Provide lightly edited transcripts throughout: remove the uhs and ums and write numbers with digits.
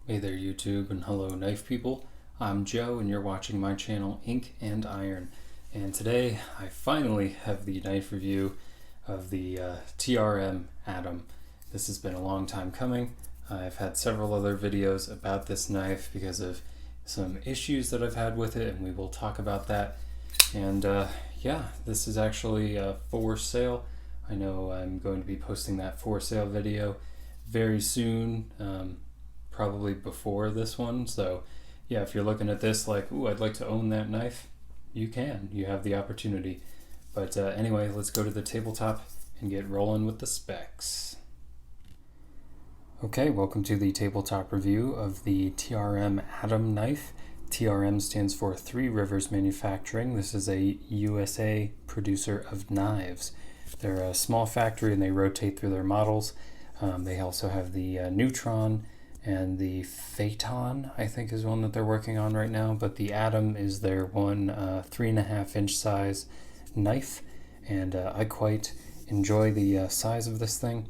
Hey there YouTube and hello knife people. I'm Joe and you're watching my channel Ink&Iron. And today I finally have the knife review of the TRM Atom. This has been a long time coming. I've had several other videos about this knife because of some issues that I've had with it, and we will talk about that. And yeah, this is actually for sale. I know I'm going to be posting that for sale video very soon. Probably before this one. So yeah, if you're looking at this like, ooh, I'd like to own that knife, you can. You have the opportunity. But anyway, let's go to the tabletop and get rolling with the specs. Okay, welcome to the tabletop review of the TRM Atom knife. TRM stands for Three Rivers Manufacturing. This is a USA producer of knives. They're a small factory and they rotate through their models. They also have the Neutron and the Phaeton, I think, is one that they're working on right now, but the Atom is their one 3.5 inch size knife, and I quite enjoy the size of this thing.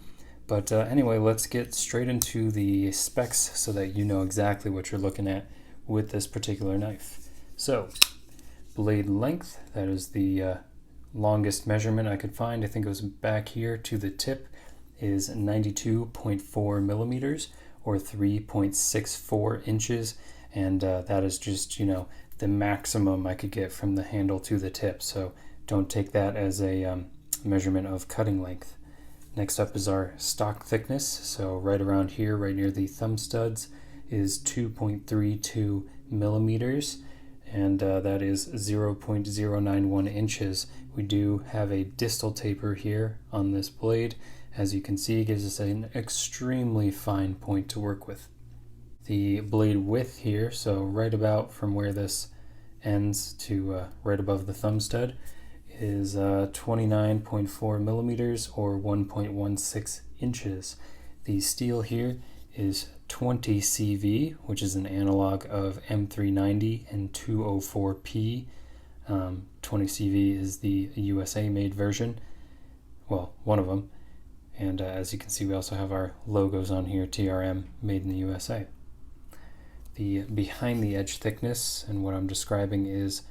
But anyway, let's get straight into the specs so that you know exactly what you're looking at with this particular knife. So, blade length, that is the longest measurement I could find. I think it was back here to the tip, is 92.4 millimeters. Or 3.64 inches, and that is just, the maximum I could get from the handle to the tip, so don't take that as a measurement of cutting length. Next up is our stock thickness, so right around here, right near the thumb studs, is 2.32 millimeters, and that is 0.091 inches. We do have a distal taper here on this blade. As you can see, it gives us an extremely fine point to work with. The blade width here, so right about from where this ends to right above the thumb stud, is 29.4 millimeters or 1.16 inches. The steel here is 20 CV, which is an analog of M390 and 204P. 20 CV is the USA made version, well, one of them. And as you can see, we also have our logos on here, TRM, made in the USA. The behind the edge thickness, and what I'm describing is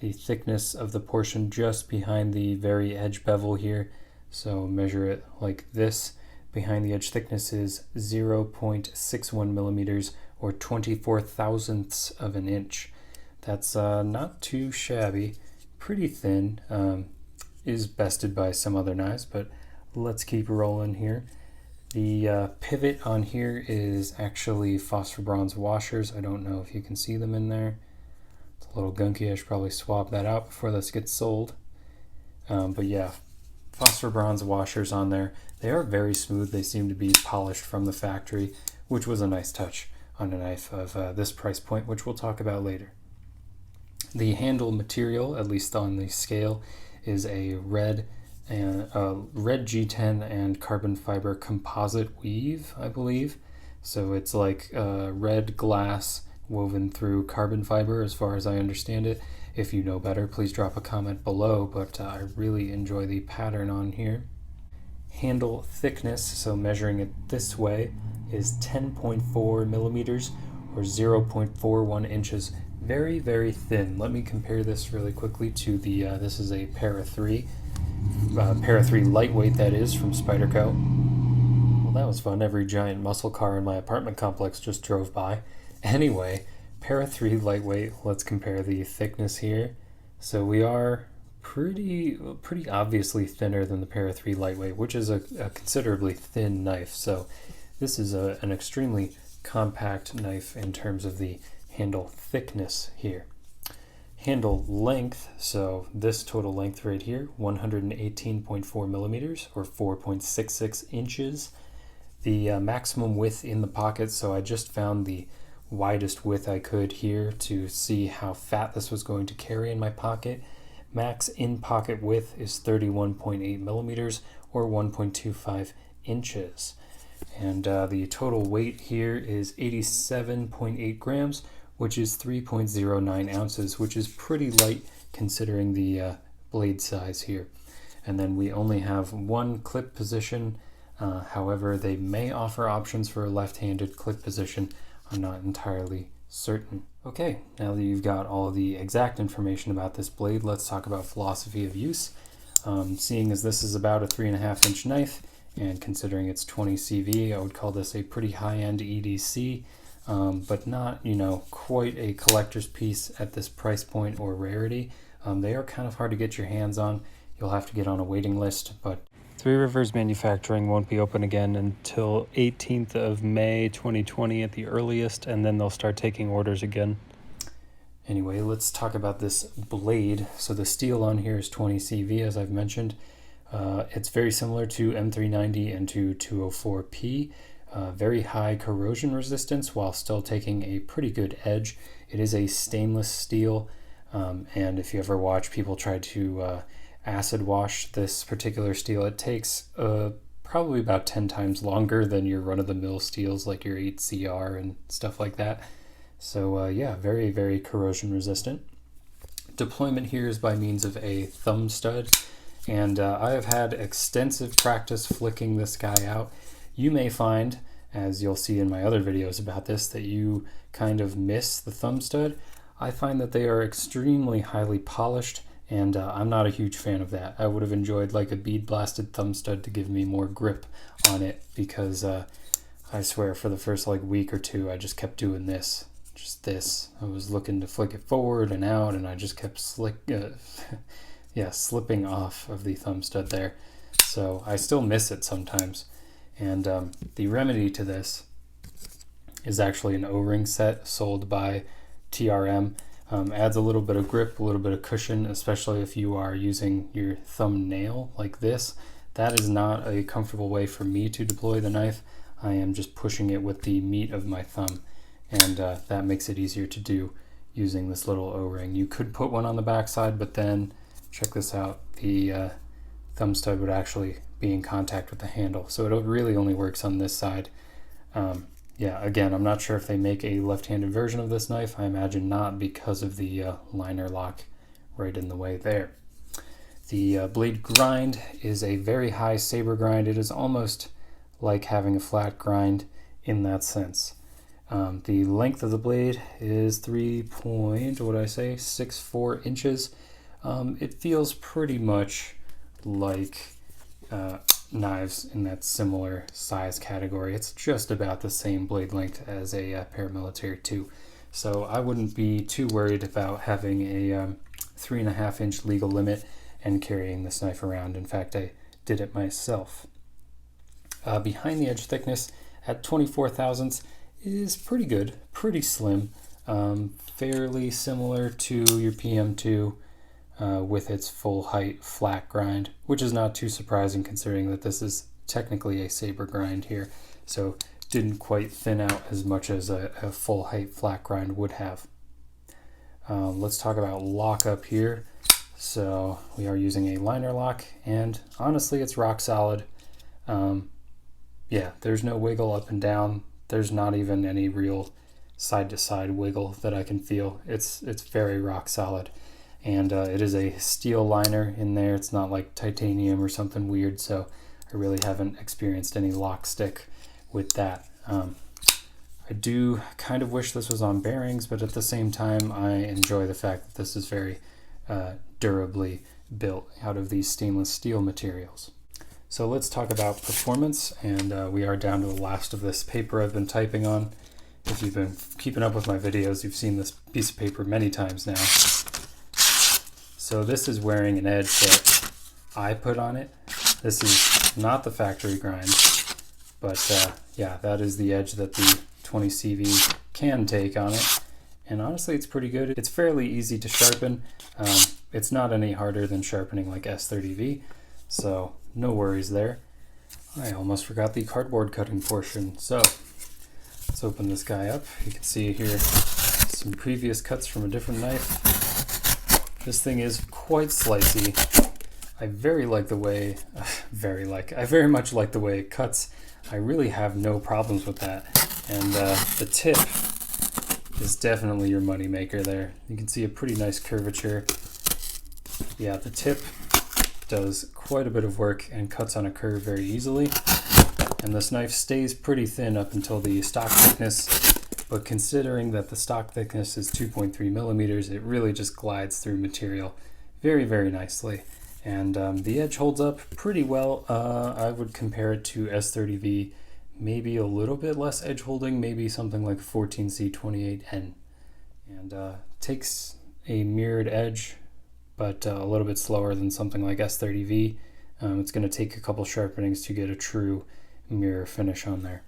the thickness of the portion just behind the very edge bevel here. So measure it like this. Behind the edge thickness is 0.61 millimeters or 24 thousandths of an inch. That's not too shabby, pretty thin. Is bested by some other knives, but let's keep rolling here. The pivot on here is actually phosphor bronze washers. I don't know if you can see them in there. It's a little gunky. I should probably swap that out before this gets sold. But yeah, phosphor bronze washers on there. They are very smooth. They seem to be polished from the factory, which was a nice touch on a knife of this price point, which we'll talk about later. The handle material, at least on the scale, is a red G10 and carbon fiber composite weave, I believe. So it's like red glass woven through carbon fiber, as far as I understand it. If you know better, please drop a comment below, but I really enjoy the pattern on here. Handle thickness, so measuring it this way, is 10.4 millimeters or 0.41 inches. Very, very thin. Let me compare this really quickly to the, this is a Para 3. Para 3 lightweight, that is, from Spyderco. Well, that was fun. Every giant muscle car in my apartment complex just drove by. Anyway, Para 3 lightweight, let's compare the thickness here. So we are pretty obviously thinner than the Para 3 lightweight, which is a considerably thin knife. So this is an extremely compact knife in terms of the handle thickness here. Handle length, so this total length right here, 118.4 millimeters or 4.66 inches. The maximum width in the pocket, so I just found the widest width I could here to see how fat this was going to carry in my pocket. Max in pocket width is 31.8 millimeters or 1.25 inches. And the total weight here is 87.8 grams, which is 3.09 ounces, which is pretty light considering the blade size here. And then we only have one clip position. However, they may offer options for a left-handed clip position. I'm not entirely certain. Okay, now that you've got all the exact information about this blade, let's talk about philosophy of use. Seeing as this is about a 3.5 inch knife, and considering it's 20 CV, I would call this a pretty high-end EDC, but not, you know, quite a collector's piece at this price point or rarity. They are kind of hard to get your hands on. You'll have to get on a waiting list, but Three Rivers Manufacturing won't be open again until 18th of May 2020 at the earliest, and then they'll start taking orders again. Anyway, let's talk about this blade. So the steel on here is 20 CV, as I've mentioned. It's very similar to M390 and to 204P. Very high corrosion resistance while still taking a pretty good edge. It is a stainless steel, and if you ever watch people try to acid wash this particular steel, it takes probably about 10 times longer than your run-of-the-mill steels like your 8CR and stuff like that. So yeah, very, very corrosion resistant. Deployment here is by means of a thumb stud, and I have had extensive practice flicking this guy out. You may find, as you'll see in my other videos about this, that you kind of miss the thumb stud. I find that they are extremely highly polished, and I'm not a huge fan of that. I would have enjoyed like a bead blasted thumb stud to give me more grip on it, because I swear for the first like week or two I just kept doing this. Just this. I was looking to flick it forward and out, and I just kept slipping off of the thumb stud there. So I still miss it sometimes. And the remedy to this is actually an O-ring set sold by TRM. Adds a little bit of grip, a little bit of cushion, especially if you are using your thumbnail like this. That is not a comfortable way for me to deploy the knife. I am just pushing it with the meat of my thumb, and that makes it easier to do using this little O-ring. You could put one on the back side, but then, check this out, the thumb stud would actually be in contact with the handle, so it really only works on this side. Yeah, again, I'm not sure if they make a left-handed version of this knife. I imagine not, because of the liner lock right in the way there. The blade grind is a very high saber grind. It is almost like having a flat grind in that sense. The length of the blade is 3.64 inches. It feels pretty much like knives in that similar size category. It's just about the same blade length as a paramilitary 2. So I wouldn't be too worried about having a 3.5 inch legal limit and carrying this knife around. In fact, I did it myself. Behind the edge thickness at 24 thousandths is pretty good, pretty slim, fairly similar to your PM2 with its full height flat grind, which is not too surprising considering that this is technically a saber grind here, so didn't quite thin out as much as a full height flat grind would have. Let's talk about lockup here. So we are using a liner lock, and honestly it's rock solid. Yeah, there's no wiggle up and down. There's not even any real side-to-side wiggle that I can feel. It's very rock solid, and it is a steel liner in there. It's not like titanium or something weird, so I really haven't experienced any lock stick with that. I do kind of wish this was on bearings, but at the same time I enjoy the fact that this is very durably built out of these stainless steel materials. So let's talk about performance, and we are down to the last of this paper I've been typing on. If you've been keeping up with my videos, you've seen this piece of paper many times now. So this is wearing an edge that I put on it. This is not the factory grind, but yeah, that is the edge that the 20 CV can take on it. And honestly, it's pretty good. It's fairly easy to sharpen. It's not any harder than sharpening like S30V, so no worries there. I almost forgot the cardboard cutting portion. So let's open this guy up. You can see here some previous cuts from a different knife. This thing is quite slicey. I very much like the way it cuts. I really have no problems with that. And the tip is definitely your money maker there. You can see a pretty nice curvature. Yeah, the tip does quite a bit of work and cuts on a curve very easily. And this knife stays pretty thin up until the stock thickness, but considering that the stock thickness is 2.3 millimeters, it really just glides through material very, very nicely. And the edge holds up pretty well. I would compare it to S30V, maybe a little bit less edge holding, maybe something like 14C28N. And takes a mirrored edge, but a little bit slower than something like S30V. It's going to take a couple sharpenings to get a true mirror finish on there.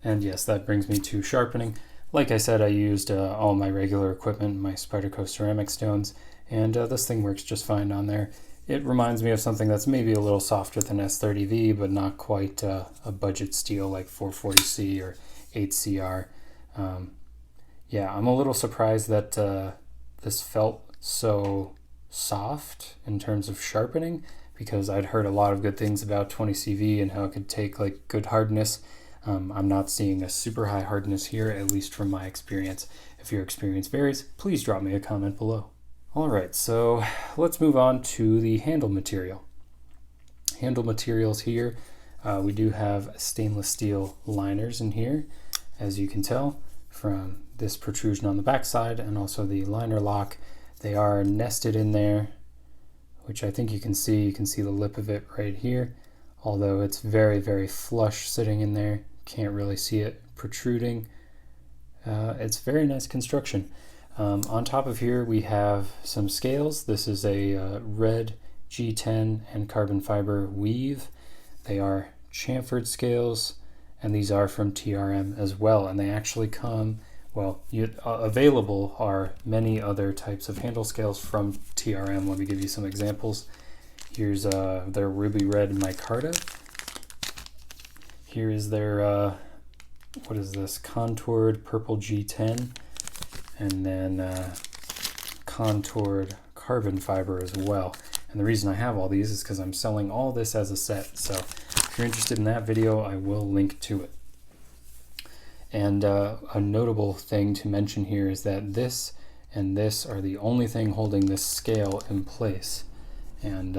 And yes, that brings me to sharpening. Like I said, I used all my regular equipment, my Spyderco ceramic stones, and this thing works just fine on there. It reminds me of something that's maybe a little softer than S30V, but not quite a budget steel like 440C or 8CR. Yeah, I'm a little surprised that this felt so soft in terms of sharpening, because I'd heard a lot of good things about 20CV and how it could take like good hardness. I'm not seeing a super high hardness here, at least from my experience. If your experience varies, please drop me a comment below. All right, so let's move on to the handle material. Handle materials here, we do have stainless steel liners in here, as you can tell from this protrusion on the back side and also the liner lock. They are nested in there, which I think you can see. You can see the lip of it right here, although it's very, very flush sitting in there. Can't really see it protruding. It's very nice construction. On top of here we have some scales. This is a red G10 and carbon fiber weave. They are chamfered scales, and these are from TRM as well, and they actually come, well, available are many other types of handle scales from TRM. Let me give you some examples. Here's their ruby red micarta. Here is their, what is this, contoured purple G10, and then contoured carbon fiber as well. And the reason I have all these is because I'm selling all this as a set. So if you're interested in that video, I will link to it. And a notable thing to mention here is that this and this are the only thing holding this scale in place. And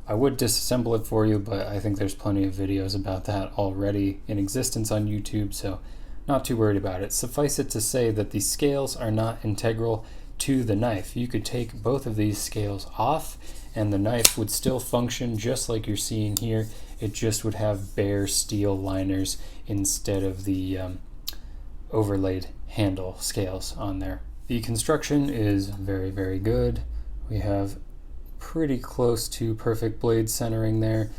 I would disassemble it for you, but I think there's plenty of videos about that already in existence on YouTube, so not too worried about it. Suffice it to say that the scales are not integral to the knife. You could take both of these scales off and the knife would still function just like you're seeing here. It just would have bare steel liners instead of the overlaid handle scales on there. The construction is very, very good. We have pretty close to perfect blade centering there.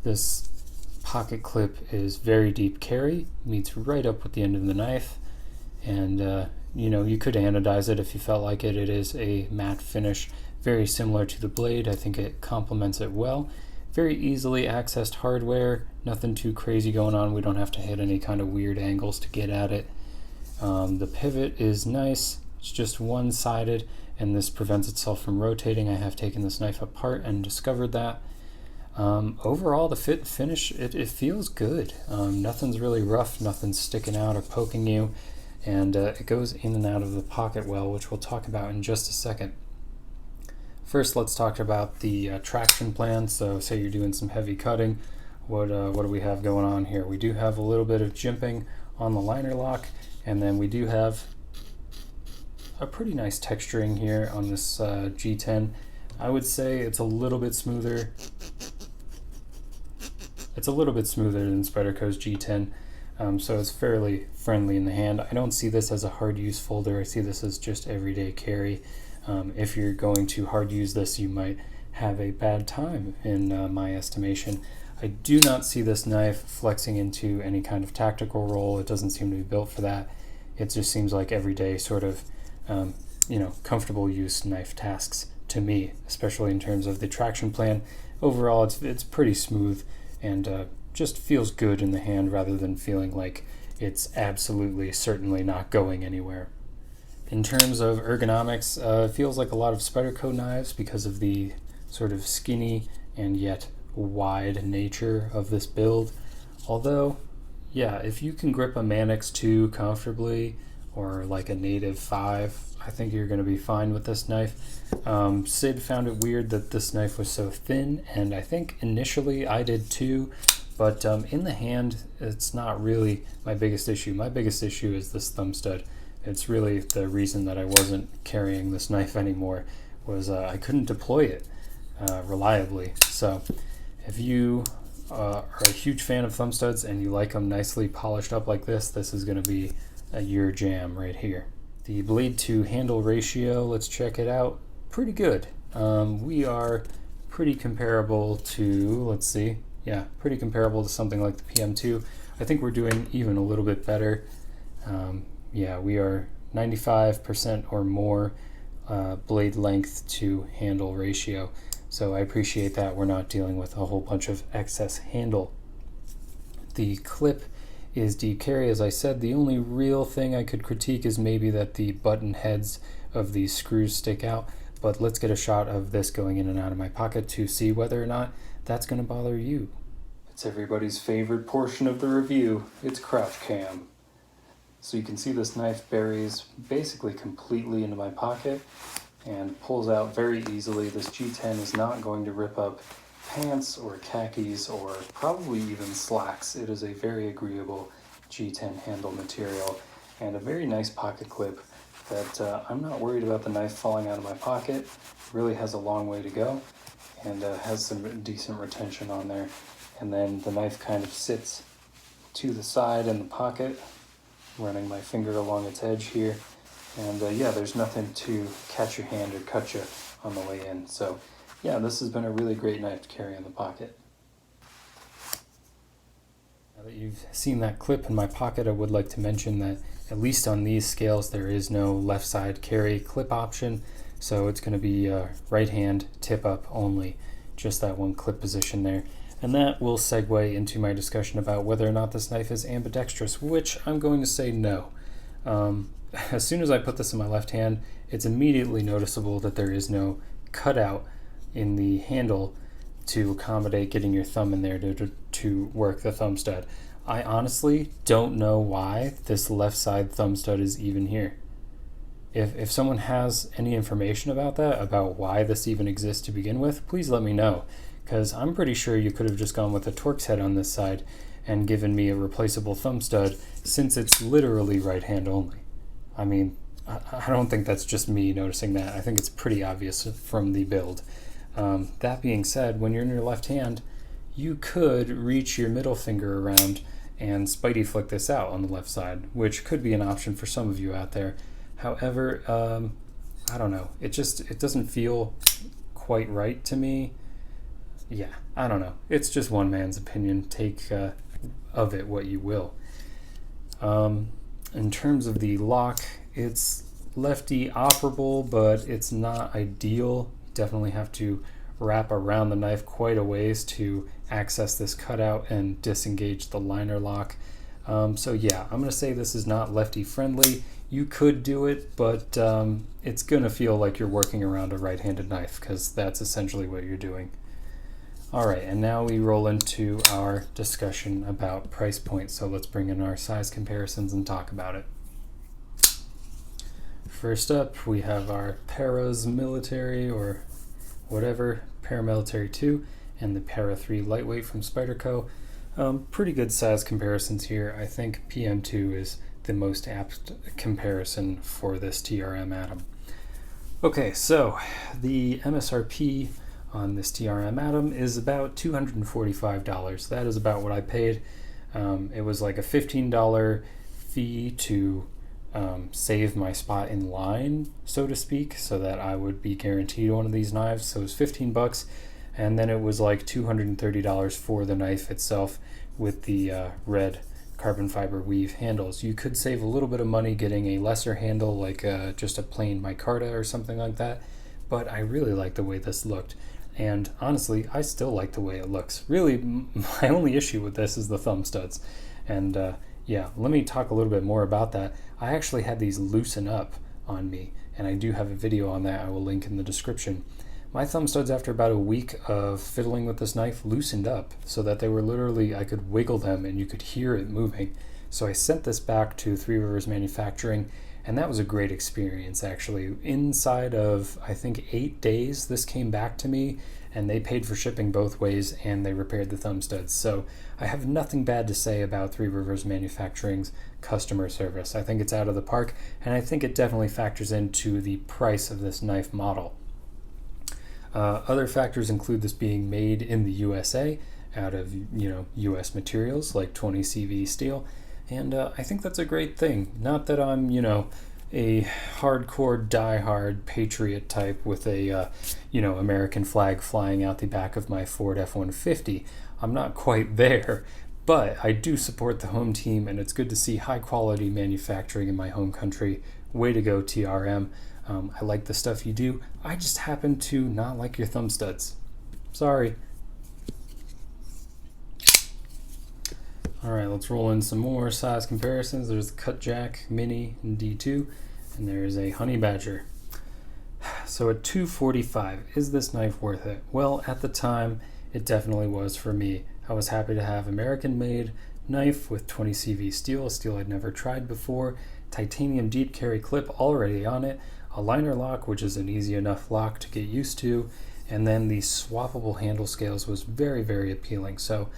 This pocket clip is very deep carry, meets right up with the end of the knife, and you know, you could anodize it if you felt like it. It is a matte finish, very similar to the blade. I think it complements it well. Very easily accessed hardware, nothing too crazy going on. We don't have to hit any kind of weird angles to get at it. The pivot is nice. It's just one-sided, and this prevents itself from rotating. I have taken this knife apart and discovered that. Overall, the finish, it feels good. Nothing's really rough, nothing's sticking out or poking you, and it goes in and out of the pocket well, which we'll talk about in just a second. First, let's talk about the traction plan. So say you're doing some heavy cutting. What do we have going on here? We do have a little bit of jimping on the liner lock, and then we do have a pretty nice texturing here on this G10. I would say it's a little bit smoother. It's a little bit smoother than Spyderco's G10, so it's fairly friendly in the hand. I don't see this as a hard use folder. I see this as just everyday carry. If you're going to hard use this, you might have a bad time in my estimation. I do not see this knife flexing into any kind of tactical role. It doesn't seem to be built for that. It just seems like everyday sort of you know, comfortable use knife tasks to me, especially in terms of the traction plan. Overall, it's pretty smooth and just feels good in the hand rather than feeling like it's absolutely certainly not going anywhere. In terms of ergonomics, it feels like a lot of Spyderco knives because of the sort of skinny and yet wide nature of this build. Although, yeah, if you can grip a Manix 2 comfortably, or like a native 5, I think you're going to be fine with this knife. Sid found it weird that this knife was so thin, and I think initially I did too, But in the hand, it's not really my biggest issue. My biggest issue is this thumb stud. It's really the reason that I wasn't carrying this knife anymore, was I couldn't deploy it reliably. So if you are a huge fan of thumb studs and you like them nicely polished up like this is going to be your jam right here. The blade to handle ratio, let's check it out. Pretty good. We are pretty comparable to, let's see, yeah, pretty comparable to something like the PM2. I think we're doing even a little bit better. Yeah, we are 95% or more blade length to handle ratio. So I appreciate that we're not dealing with a whole bunch of excess handle. The clip is deep carry, as I said. The only real thing I could critique is maybe that the button heads of these screws stick out, but let's get a shot of this going in and out of my pocket to see whether or not that's going to bother you. It's everybody's favorite portion of the review. It's crouch cam. So you can see this knife buries basically completely into my pocket and pulls out very easily. This G10 is not going to rip up pants or khakis or probably even slacks. It is a very agreeable G10 handle material and a very nice pocket clip that I'm not worried about the knife falling out of my pocket. It really has a long way to go and has some decent retention on there. And then the knife kind of sits to the side in the pocket, running my finger along its edge here. And yeah, there's nothing to catch your hand or cut you on the way in. So yeah, this has been a really great knife to carry in the pocket. Now that you've seen that clip in my pocket, I would like to mention that at least on these scales, there is no left side carry clip option. So it's going to be right hand tip up only, just that one clip position there. And that will segue into my discussion about whether or not this knife is ambidextrous, which I'm going to say no. As soon as I put this in my left hand, it's immediately noticeable that there is no cutout in the handle to accommodate getting your thumb in there to work the thumb stud. I honestly don't know why this left side thumb stud is even here. If someone has any information about that, about why this even exists to begin with, please let me know, because I'm pretty sure you could have just gone with a Torx head on this side and given me a replaceable thumb stud, since it's literally right hand only. I mean, I don't think that's just me noticing that. I think it's pretty obvious from the build. That being said, when you're in your left hand, you could reach your middle finger around and spidey flick this out on the left side, which could be an option for some of you out there. However, I don't know. It doesn't feel quite right to me. Yeah, I don't know. It's just one man's opinion. Take of it what you will. In terms of the lock, it's lefty operable, but it's not ideal. Definitely have to wrap around the knife quite a ways to access this cutout and disengage the liner lock. So yeah, I'm going to say this is not lefty friendly. You could do it, but it's going to feel like you're working around a right-handed knife, because that's essentially what you're doing. All right, and now we roll into our discussion about price points. So let's bring in our size comparisons and talk about it. First up, we have our Paras Military, or whatever, Paramilitary 2, and the Para 3 Lightweight from Spyderco. Pretty good size comparisons here. I think PM2 is the most apt comparison for this TRM Atom. Okay, so the MSRP on this TRM Atom is about $245. That is about what I paid. It was like a $15 fee to save my spot in line, so to speak, so that I would be guaranteed one of these knives. So it was 15 bucks, and then it was like $230 for the knife itself with the red carbon fiber weave handles. You could save a little bit of money getting a lesser handle, like just a plain micarta or something like that, but I really like the way this looked. And honestly, I still like the way it looks. Really, my only issue with this is the thumb studs. And yeah, let me talk a little bit more about that. I actually had these loosen up on me, and I do have a video on that I will link in the description. My thumb studs, after about a week of fiddling with this knife, loosened up so that they were literally, I could wiggle them and you could hear it moving. So I sent this back to Three Rivers Manufacturing, and that was a great experience, actually. Inside of, I think, 8 days, this came back to me, and they paid for shipping both ways, and they repaired the thumb studs. So I have nothing bad to say about Three Rivers Manufacturing's customer service. I think it's out of the park, and I think it definitely factors into the price of this knife model. Other factors include this being made in the USA, out of US materials like 20 CV steel, and I think that's a great thing. Not that I'm a hardcore diehard patriot type with a American flag flying out the back of my Ford F-150. I'm not quite there, but I do support the home team, and it's good to see high quality manufacturing in my home country. Way to go, TRM. I like the stuff you do. I just happen to not like your thumb studs. Sorry. Alright, let's roll in some more size comparisons. There's the Cut Jack Mini in D2, and there's a Honey Badger. So at $245, is this knife worth it? Well, at the time, it definitely was for me. I was happy to have American-made knife with 20 CV steel, a steel I'd never tried before, titanium deep carry clip already on it, a liner lock, which is an easy enough lock to get used to, and then the swappable handle scales was very, very appealing. So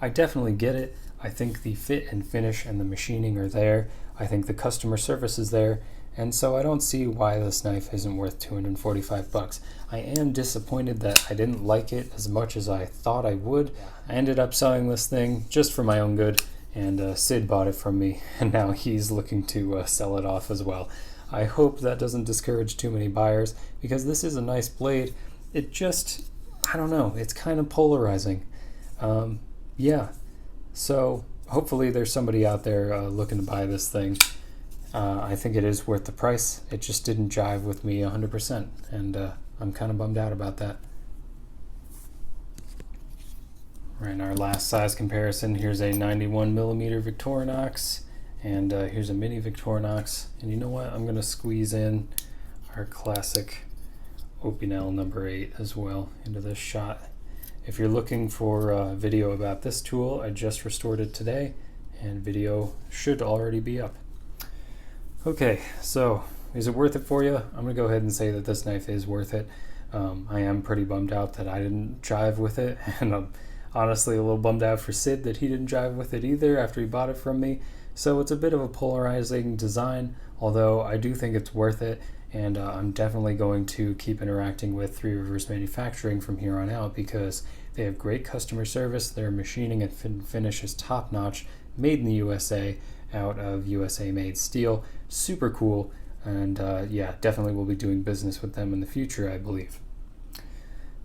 I definitely get it. I think the fit and finish and the machining are there. I think the customer service is there. And so I don't see why this knife isn't worth $245. I am disappointed that I didn't like it as much as I thought I would. I ended up selling this thing just for my own good, and Sid bought it from me, and now he's looking to sell it off as well. I hope that doesn't discourage too many buyers, because this is a nice blade. It just, I don't know, it's kind of polarizing. Yeah, so hopefully there's somebody out there looking to buy this thing. I think it is worth the price. It just didn't jive with me 100%, and I'm kind of bummed out about that. Right, in our last size comparison, here's a 91mm Victorinox, and here's a mini Victorinox. And you know what? I'm going to squeeze in our classic Opinel number 8 as well into this shot. If you're looking for a video about this tool, I just restored it today, and video should already be up. Okay, so is it worth it for you? I'm going to go ahead and say that this knife is worth it. I am pretty bummed out that I didn't jive with it, and I'm honestly a little bummed out for Sid that he didn't jive with it either after he bought it from me. So it's a bit of a polarizing design, although I do think it's worth it, and I'm definitely going to keep interacting with Three Rivers Manufacturing from here on out, because they have great customer service. Their machining and finish is top-notch, made in the USA, out of USA-made steel. Super cool, and yeah, definitely will be doing business with them in the future, I believe.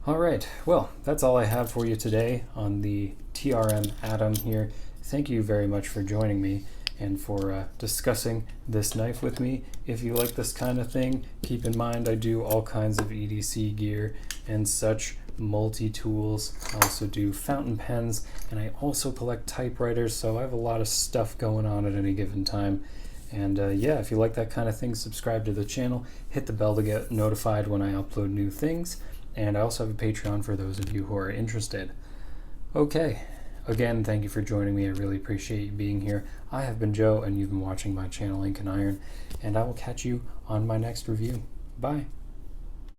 Alright, well, that's all I have for you today on the TRM Atom here. Thank you very much for joining me and for discussing this knife with me. If you like this kind of thing, keep in mind I do all kinds of EDC gear and such, multi-tools. I also do fountain pens, and I also collect typewriters, so I have a lot of stuff going on at any given time. And yeah, if you like that kind of thing, subscribe to the channel, hit the bell to get notified when I upload new things, and I also have a Patreon for those of you who are interested. Okay, again, thank you for joining me. I really appreciate you being here. I have been Joe, and you've been watching my channel, Ink&Iron, and I will catch you on my next review. Bye.